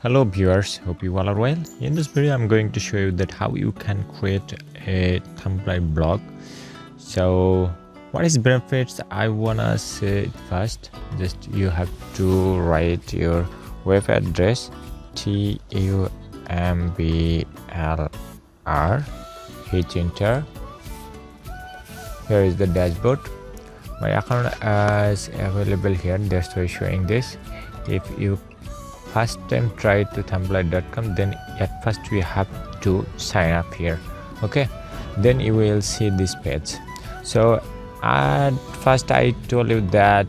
Hello viewers, hope you all are well. In this video I'm going to show you that how you can create a Tumblr blog. So what is benefits? I wanna say it first. Just you have to write your web address Tumblr, hit enter. Here is the dashboard. My account is available here, that's why showing this. If you first time try to tumblr.com, then at first we have to sign up here. Okay, then you will see this page. So at first I told you that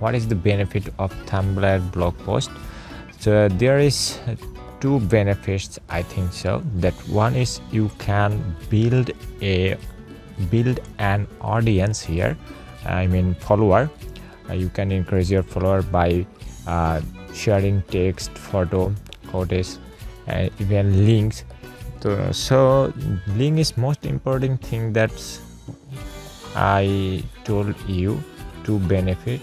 what is the benefit of Tumblr blog post. So there is two benefits, I think so. That one is you can build an audience here, I mean follower. You can increase your follower by sharing text, photo, quotes, and even links. So link is most important thing that I told you to benefit.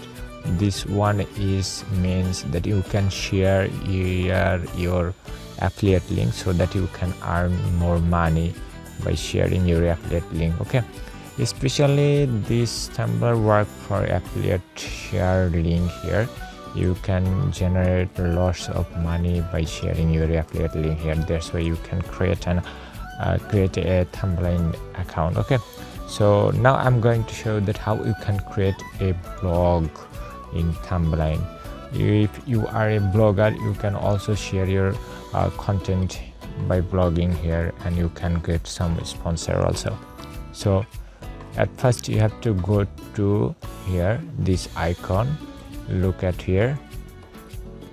This one is means that you can share your affiliate link so that you can earn more money by sharing your affiliate link. Okay, especially this Tumblr work for affiliate share link here. You can generate lots of money by sharing your affiliate link here. That's why you can create a Tumblr account. Okay, so now I'm going to show that how you can create a blog in Tumblr. If you are a blogger, you can also share your content by blogging here, and you can get some sponsor also. So at first you have to go to here, this icon. Look at here,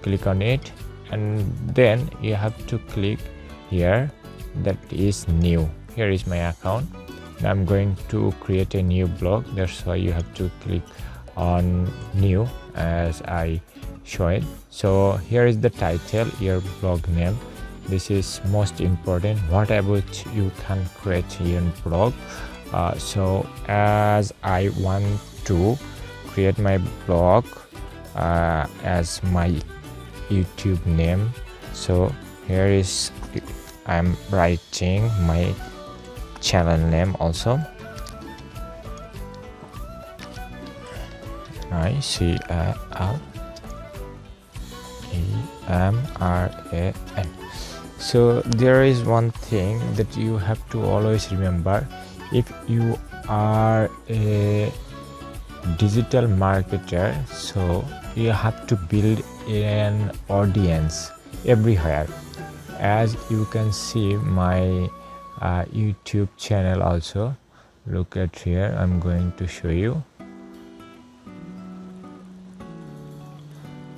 click on it, and then you have to click here, that is new. Here is my account. Now I'm going to create a new blog. That's why you have to click on new as I show it. So here is the title, your blog name. This is most important. What about you can create your blog? So as I want to create my blog as my YouTube name, so here is I'm writing my channel name also. Emran. So there is one thing that you have to always remember. If you are a digital marketer, so you have to build an audience everywhere. As you can see my YouTube channel also. Look at here, I'm going to show you.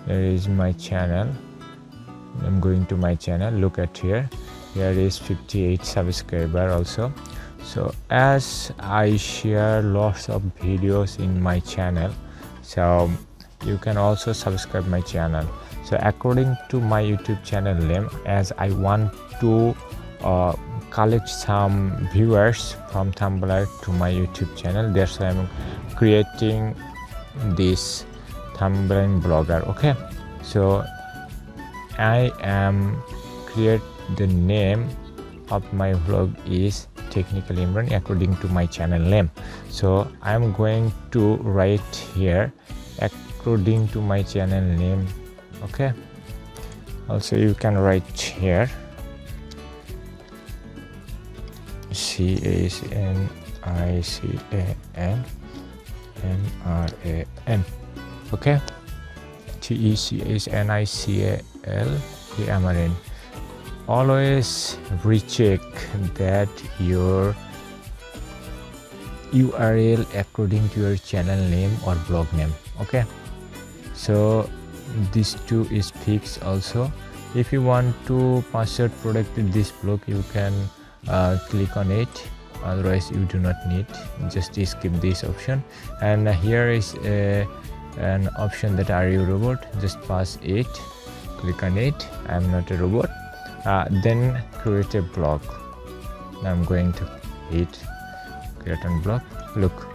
There is my channel. I'm going to my channel. Look at here, here is 58 subscriber also. So as I share lots of videos in my channel, so you can also subscribe my channel. So according to my YouTube channel name, as I want to collect some viewers from Tumblr to my YouTube channel, that's why I'm creating this Tumblr blogger. Okay, so I am create the name of my vlog is technically Emran according to my channel name. So I'm going to write here according to my channel name. Okay, also you can write here CHNICANMRAN. Okay, TECHNICALMRAN. Always recheck that your URL according to your channel name or blog name. Okay, so these two is fixed also. If you want to password protect this blog, you can click on it. Otherwise you do not need, just skip this option. And here is an option that are you robot, just pass it, click on it. I'm not a robot. Then create a blog. Now I'm going to hit create a blog. Look,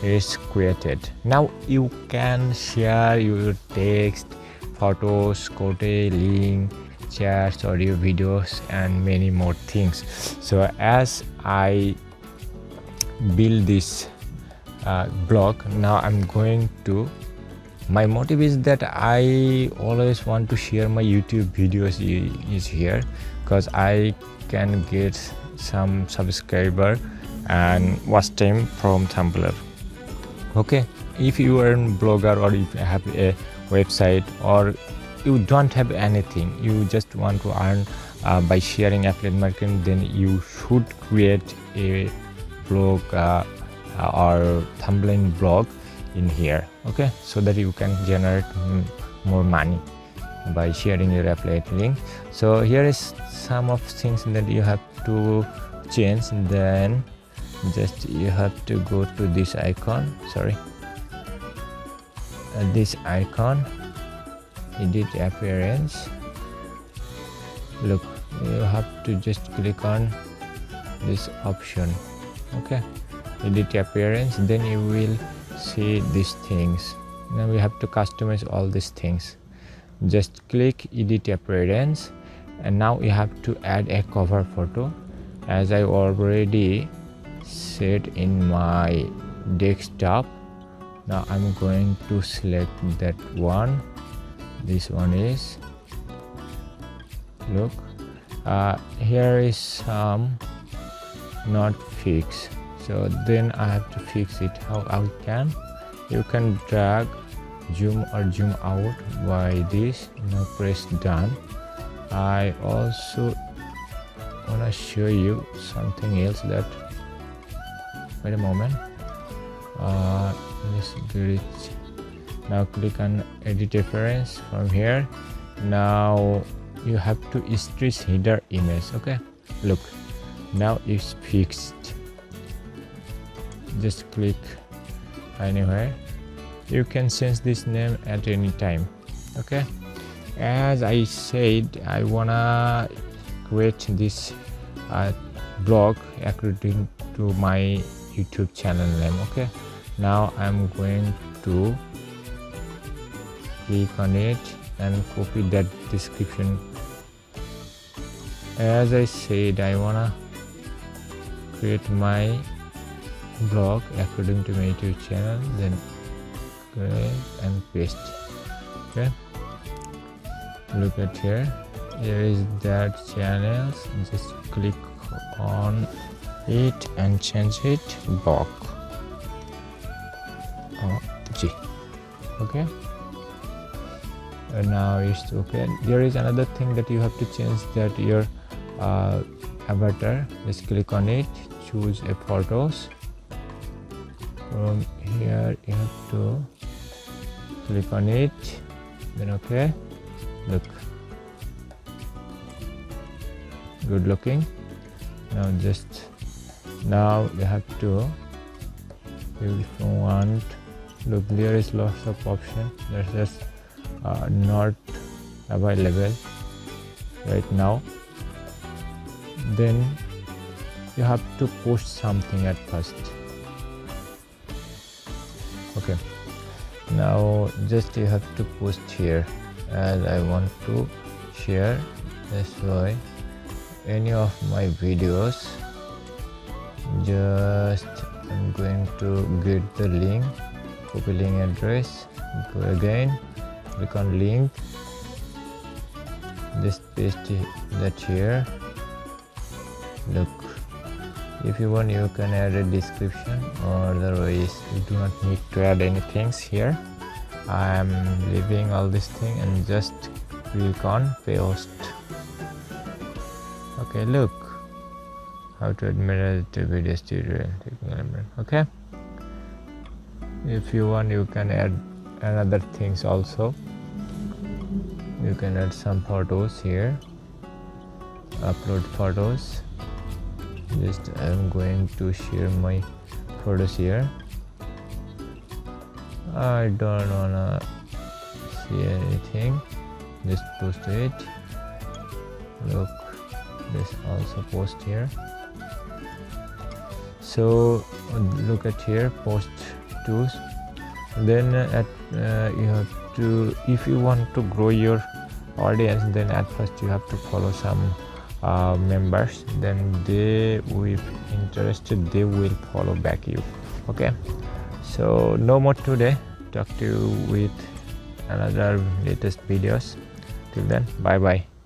it is created. Now you can share your text, photos, quote, link, chats, audio, videos, and many more things. So as I build this blog, now I'm going to, my motive is that I always want to share my YouTube videos is here, because I can get some subscriber and watch time from Tumblr. Okay, if you are a blogger, or if you have a website, or you don't have anything, you just want to earn by sharing affiliate marketing, then you should create a blog or thumbnail blog in here. Okay, so that you can generate more money by sharing your affiliate link. So here is some of things that you have to change. Then just you have to go to this icon, this icon, edit appearance. Look, you have to just click on this option. Okay, edit appearance, then you will see these things. Now we have to customize all these things. Just click edit appearance, and now you have to add a cover photo, as I already set in my desktop. Now I'm going to select that one. This one is, look, here is some not fixed, so then I have to fix it. How I can, you can drag, zoom or zoom out by this. Now press done. I also want to show you something else. That, wait a moment, let's do it. Now click on edit reference from here. Now you have to stretch header image. Okay, look, now it's fixed. Just click anywhere. You can change this name at any time. Okay, as I said, I wanna create this blog according to my YouTube channel name. Okay, now I'm going to click on it and copy that description. As I said, I wanna create my blog according to my YouTube channel, then create and paste. Okay, look at here, here is that channels. Just click on it and change it blog. Okay, and now it's okay. There is another thing that you have to change, that your avatar. Just click on it, choose a photos. From here you have to click on it, then okay, look, good looking. Now now you have to, if you want, look, there is lots of options that just not available right now. Then you have to post something at first. Okay, now just you have to post here, as I want to share. That's why any of my videos, just I'm going to get the link, copy link address, go again, click on link, just paste that here. Look, if you want, you can add a description, or otherwise you do not need to add anything here. I am leaving all this thing and just click on paste. Okay, look, how to admit the video tutorial. Okay, if you want, you can add another things also. You can add some photos here, upload photos. Just I'm going to share my photos here. I don't wanna see anything, just post it. Look, this also post here. So look at here, post tools. Then you have to, if you want to grow your audience, then at first you have to follow some members, then they will interested, they will follow back you. Okay, so no more today. Talk to you with another latest videos. Till then, bye bye.